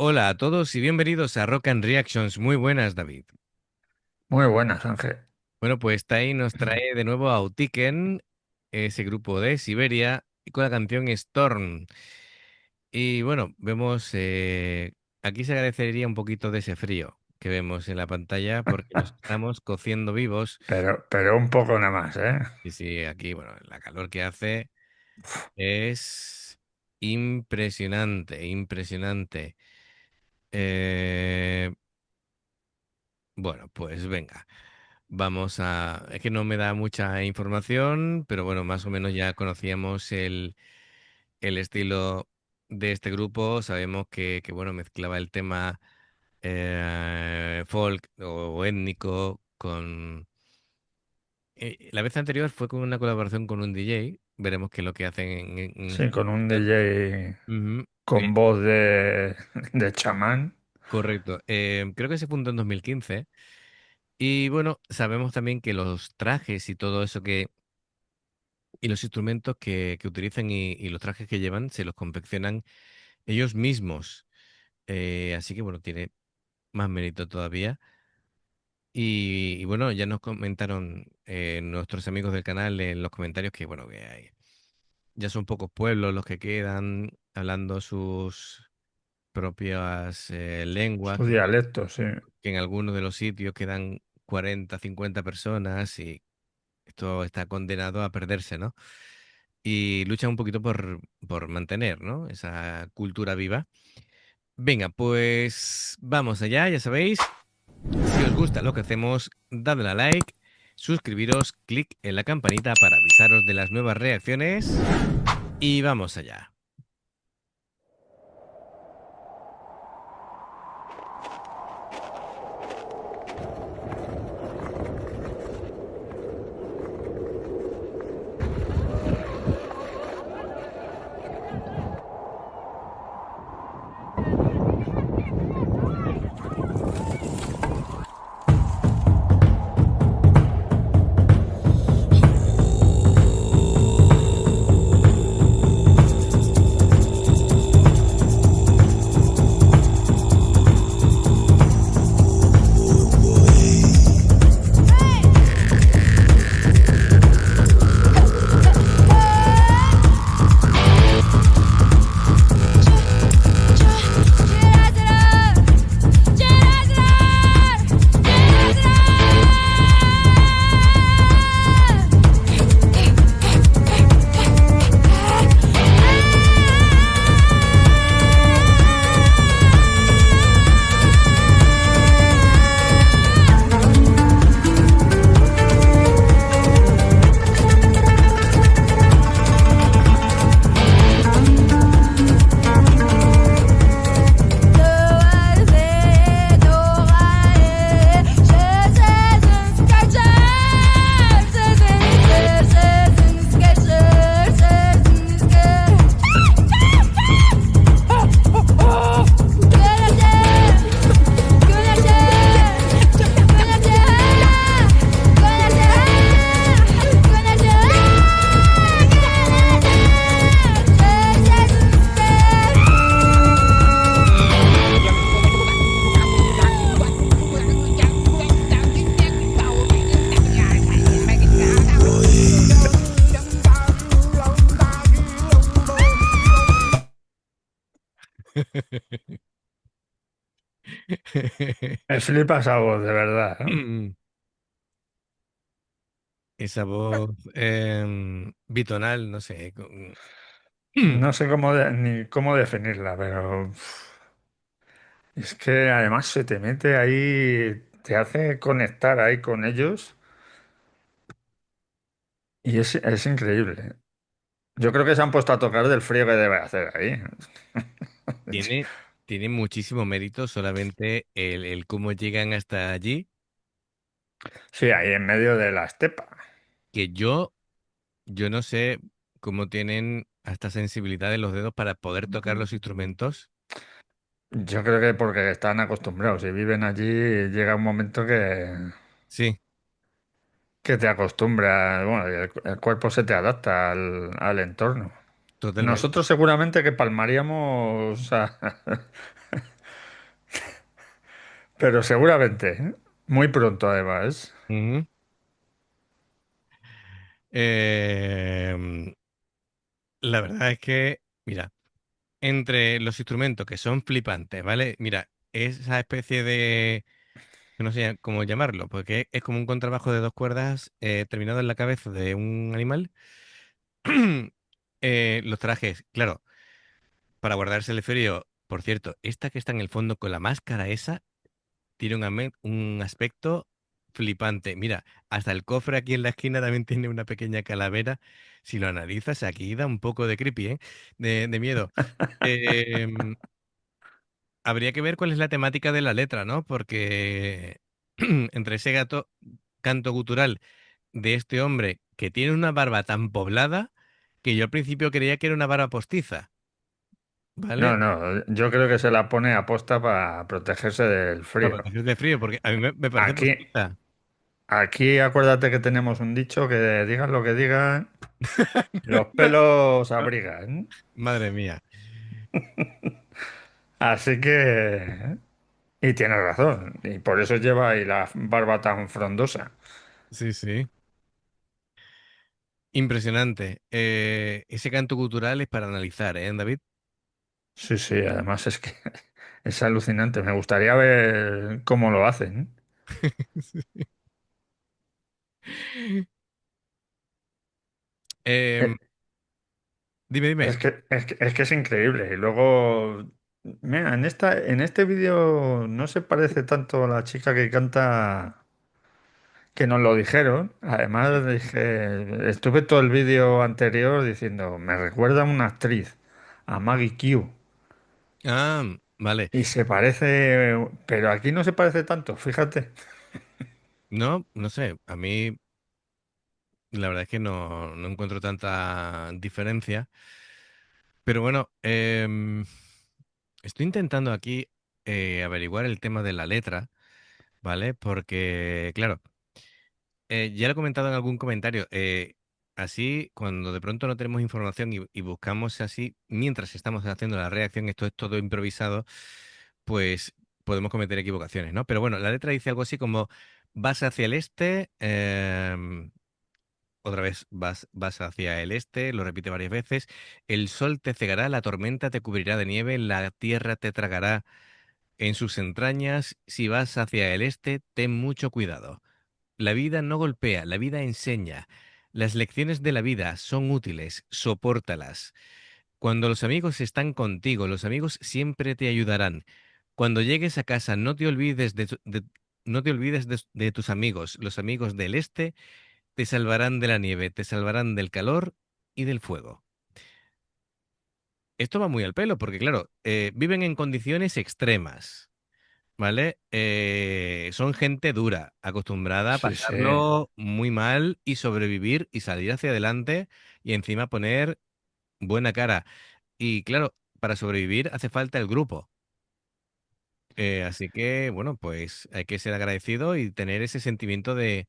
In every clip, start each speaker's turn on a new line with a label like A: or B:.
A: Hola a todos y bienvenidos a Rock and Reactions. Muy buenas, David.
B: Muy buenas, Ángel.
A: Bueno, pues Tai nos trae de nuevo a Autiken, ese grupo de Siberia, y con la canción Storm. Y bueno, vemos, aquí se agradecería un poquito de ese frío que vemos en la pantalla porque nos estamos cociendo vivos.
B: Pero un poco nada más, ¿eh?
A: Y sí, aquí, bueno, la calor que hace es impresionante, impresionante. Eh, bueno, pues venga. Vamos a... Es que no me da mucha información, pero bueno, más o menos ya conocíamos el estilo de este grupo. Sabemos bueno, mezclaba el tema folk o étnico con... la vez anterior fue con una colaboración con un DJ. Veremos qué es lo que hacen en
B: Sí,
A: esta
B: con un
A: ocasión.
B: DJ
A: Ujú,
B: con voz de chamán.
A: correcto. Creo que se fundó en 2015. Y bueno, sabemos también que los trajes y todo eso y los instrumentos que utilizan y los trajes que llevan se los confeccionan ellos mismos. Así que bueno, tiene más mérito todavía. Y bueno, ya nos comentaron nuestros amigos del canal en los comentarios que bueno, ya son pocos pueblos los que quedan hablando sus propias lenguas,
B: Su dialecto, sí.
A: que en algunos de los sitios quedan 40 50 personas y esto está condenado a perderse, ¿no? Y luchan un poquito por mantener, ¿no? Esa cultura viva. Venga, pues vamos allá, ya sabéis. Si os gusta lo que hacemos, dadle a like, suscribiros, clic en la campanita para avisaros de las nuevas reacciones y vamos allá.
B: Me flipa esa voz, de verdad, ¿eh?
A: Esa voz bitonal, no sé.
B: No sé ni cómo definirla, pero es que además se te mete ahí, te hace conectar ahí con ellos y es increíble. Yo creo que se han puesto a tocar del frío que debe hacer ahí.
A: Tiene, tiene muchísimo mérito solamente el cómo llegan hasta allí,
B: Sí, ahí en medio de la estepa.
A: que yo no sé cómo tienen hasta sensibilidad de los dedos para poder tocar los instrumentos.
B: Yo creo que porque están acostumbrados. Si viven allí, llega un momento
A: Sí,
B: que te acostumbras. Bueno, y el cuerpo se te adapta al entorno.
A: totalmente.
B: Nosotros seguramente que palmaríamos Pero seguramente, ¿eh? Muy pronto además.
A: Ujú. Em, la verdad es que, mira, entre los instrumentos que son flipantes, ¿vale? Mira, esa especie de, no sé cómo llamarlo, porque es como un contrabajo de dos cuerdas terminado en la cabeza de un animal. Los trajes, claro, para guardarse el frío. Por cierto, esta que está en el fondo con la máscara esa tiene un aspecto flipante. Mira, hasta el cofre aquí en la esquina también tiene una pequeña calavera. Si lo analizas, aquí da un poco de creepy, ¿eh? De miedo. Em, Habría que ver cuál es la temática de la letra, ¿no? Porque entre ese canto gutural de este hombre que tiene una barba tan poblada que yo al principio creía que era una barba postiza,
B: No,
A: ¿vale?
B: no, yo creo que se la pone a posta para protegerse del
A: Para
B: frío.
A: protegerse de frío, porque a mí me parece
B: Aquí,
A: postiza.
B: aquí acuérdate que tenemos un dicho que digan lo que digan, los pelos abrigan.
A: Madre mía.
B: Así que... Y tienes razón, y por eso lleva ahí la barba tan frondosa.
A: Sí, sí. Impresionante. Ese canto cultural es para analizar, ¿eh, David?
B: Sí, sí, además es que es alucinante. Me gustaría ver cómo lo hacen.
A: Em,
B: Eh,
A: dime, dime.
B: es que es increíble. Y luego, mira, en este vídeo no se parece tanto a la chica que canta que nos lo dijeron. Además, dije, estuve todo el vídeo anterior diciendo, me recuerda a una actriz, a Maggie Q.
A: Ah, vale.
B: Y se parece, pero aquí no se parece tanto, fíjate.
A: No, no sé. A mí la verdad es que no encuentro tanta diferencia. Pero bueno, estoy intentando aquí averiguar el tema de la letra, ¿vale? Porque, claro, ya lo he comentado en algún comentario. Así, cuando de pronto no tenemos información y buscamos así, mientras estamos haciendo la reacción, esto es todo improvisado, pues podemos cometer equivocaciones, ¿no? Pero bueno, la letra dice algo así como vas hacia el este, otra vez vas hacia el este, lo repite varias veces, el sol te cegará, la tormenta te cubrirá de nieve, la tierra te tragará en sus entrañas, si vas hacia el este, ten mucho cuidado. La vida no golpea, la vida enseña. Las lecciones de la vida son útiles, sopórtalas. Cuando los amigos están contigo, los amigos siempre te ayudarán. Cuando llegues a casa, no te olvides de tus amigos. Los amigos del este te salvarán de la nieve, te salvarán del calor y del fuego. Esto va muy al pelo porque, claro, viven en condiciones extremas. ¿Vale? Son gente dura, acostumbrada a
B: Sí, sí.
A: pasarlo muy mal y sobrevivir y salir hacia adelante y encima poner buena cara. Y claro, para sobrevivir hace falta el grupo. Así que, bueno, pues hay que ser agradecido y tener ese sentimiento de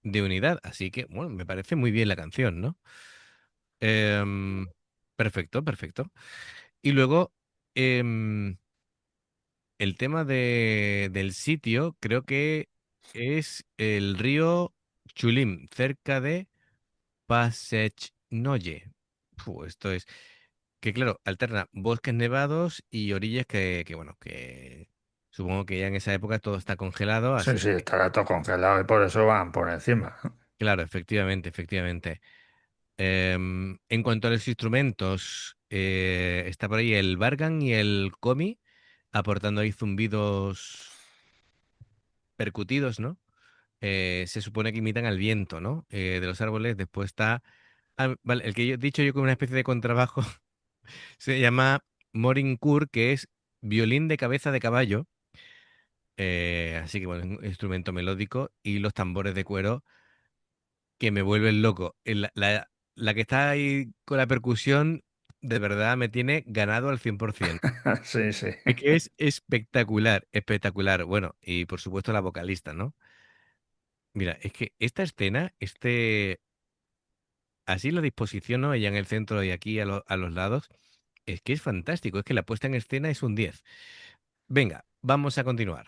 A: unidad. Así que, bueno, me parece muy bien la canción, ¿no? Em, perfecto, perfecto. Y luego, em, el tema del sitio creo que es el río Chulim, cerca de Pasechnoye. Esto es que, claro, alterna bosques nevados y orillas bueno, que supongo que ya en esa época todo está congelado,
B: Sí,
A: así
B: sí,
A: que,
B: estará todo congelado y por eso van por encima.
A: claro, efectivamente, efectivamente. En cuanto a los instrumentos, está por ahí el Vargan y el Komi, aportando ahí zumbidos percutidos, ¿no? Se supone que imitan al viento, ¿no? De los árboles. Después está, vale, el que yo he dicho yo como una especie de contrabajo se llama Morinkur, que es violín de cabeza de caballo. Así que bueno, es un instrumento melódico y los tambores de cuero que me vuelven loco. La que está ahí con la percusión, de verdad me tiene ganado al 100%.
B: Sí, sí.
A: Es que es espectacular, espectacular. Bueno, y por supuesto la vocalista, ¿no? Mira, es que esta escena, así la disposición, ¿no? Ella en el centro y aquí a los lados, es que es fantástico, es que la puesta en escena es un 10. Venga, vamos a continuar.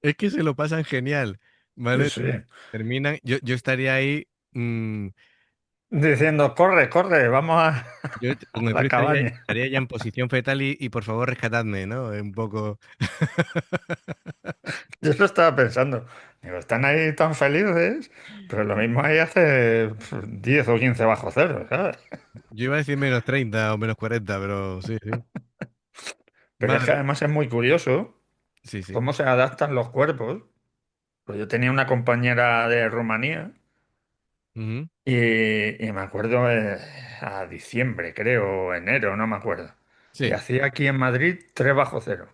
A: Es que se lo pasan genial,
B: Sí,
A: ¿vale?
B: sí.
A: Terminan, yo estaría ahí, mm,
B: Diciendo, corre, corre, vamos a
A: con el
B: la
A: frío
B: cabaña.
A: estaría ya en posición fetal y por favor rescatadme, ¿no? Un poco.
B: Yo lo estaba pensando. Digo, están ahí tan felices, pero lo mismo ahí hace 10 o 15 bajo cero, ¿sabes?
A: Yo iba a decir -30 o -40, pero sí, sí.
B: Pero es que
A: Madre.
B: además es muy curioso
A: Sí, sí.
B: cómo se adaptan los cuerpos. Pues yo tenía una compañera de Rumanía
A: Ujú.
B: y me acuerdo a diciembre, creo, enero, no me acuerdo. Y
A: Sí.
B: hacía aquí en Madrid 3 bajo cero.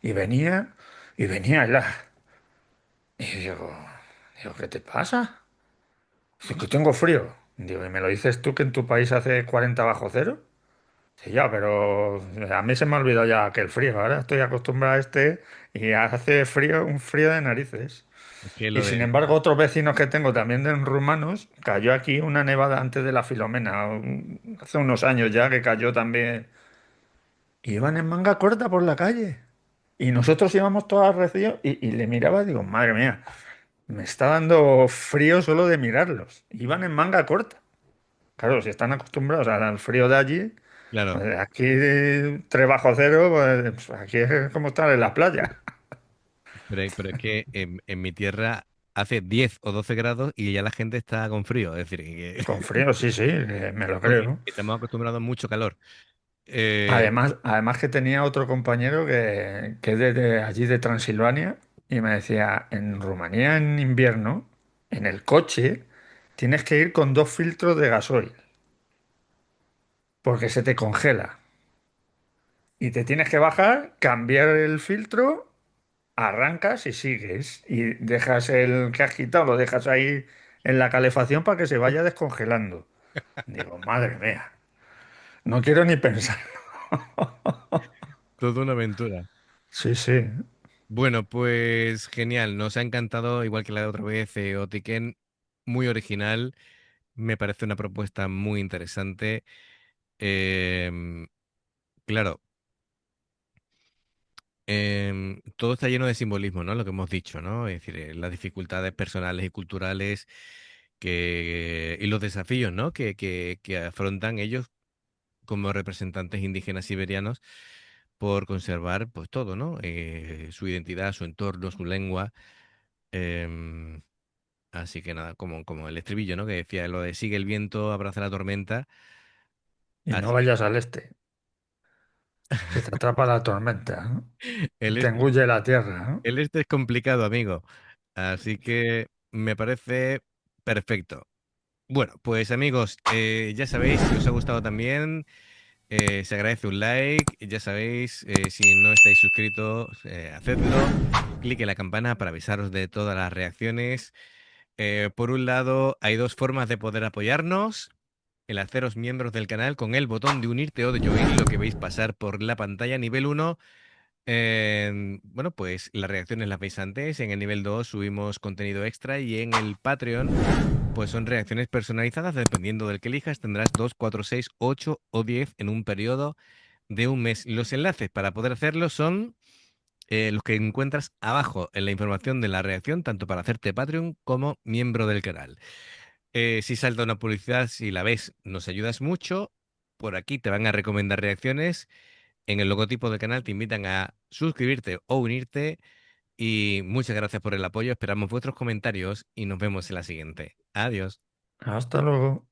B: Y venía, y venía helada. Y digo, ¿qué te pasa? Dice, que tengo frío. Digo, ¿y me lo dices tú que en tu país hace 40 bajo cero? Sí, ya, pero a mí se me ha olvidado ya aquel frío. Ahora estoy acostumbrado a este y hace frío, un frío de narices.
A: Es que
B: Y
A: lo
B: sin
A: de.
B: embargo, otros vecinos que tengo también de rumanos, cayó aquí una nevada antes de la Filomena, hace unos años ya que cayó también. Iban en manga corta por la calle. Y nosotros íbamos todos arrecios y le miraba y digo, madre mía, me está dando frío solo de mirarlos. Iban en manga corta. Claro, si están acostumbrados al frío de allí,
A: Claro.
B: pues aquí 3 bajo cero, pues aquí es como estar en la playa.
A: Pero es que en mi tierra hace 10 o 12 grados y ya la gente está con frío. Es decir, que,
B: Con frío, sí, sí, me lo
A: porque
B: creo.
A: estamos acostumbrados a mucho calor. Eh,
B: Además que tenía otro compañero que es de allí de Transilvania y me decía, en Rumanía en invierno, en el coche, tienes que ir con 2 filtros de gasoil, porque se te congela. Y te tienes que bajar, cambiar el filtro, arrancas y sigues. Y dejas el que has quitado, lo dejas ahí en la calefacción para que se vaya descongelando. Digo, madre mía, no quiero ni pensar.
A: Toda una aventura.
B: Sí, sí.
A: Bueno, pues genial. Nos ha encantado, igual que la de otra vez, Otiken. Muy original. Me parece una propuesta muy interesante. Em, claro, todo está lleno de simbolismo, ¿no? Lo que hemos dicho, ¿no? Es decir, las dificultades personales y culturales y los desafíos, ¿no? Que afrontan ellos como representantes indígenas siberianos por conservar, pues todo, ¿no? Su identidad, su entorno, su lengua. em, Así que nada, como el estribillo, ¿no? Que decía lo de sigue el viento, abraza la tormenta.
B: Y no
A: Así que
B: vayas al este. que te atrapa la tormenta, ¿no? Y
A: El
B: te
A: este,
B: engulle la tierra, ¿no?
A: el este es complicado, amigo. Así que me parece perfecto. Bueno, pues amigos, ya sabéis, si os ha gustado también, se agradece un like. Ya sabéis, si no estáis suscritos, hacedlo. Clique en la campana para avisaros de todas las reacciones. Por un lado, hay dos formas de poder apoyarnos. El haceros miembros del canal con el botón de unirte o de join, lo que veis pasar por la pantalla nivel uno. Bueno, pues las reacciones las veis antes. En el nivel 2 subimos contenido extra y en el Patreon, pues son reacciones personalizadas. Dependiendo del que elijas, tendrás 2, 4, 6, 8 o 10 en un periodo de un mes. Los enlaces para poder hacerlo son los que encuentras abajo en la información de la reacción, tanto para hacerte Patreon como miembro del canal. Si salta una publicidad, si la ves, nos ayudas mucho. Por aquí te van a recomendar reacciones. En el logotipo del canal te invitan a suscribirte o unirte. Y muchas gracias por el apoyo. Esperamos vuestros comentarios y nos vemos en la siguiente. Adiós.
B: Hasta luego.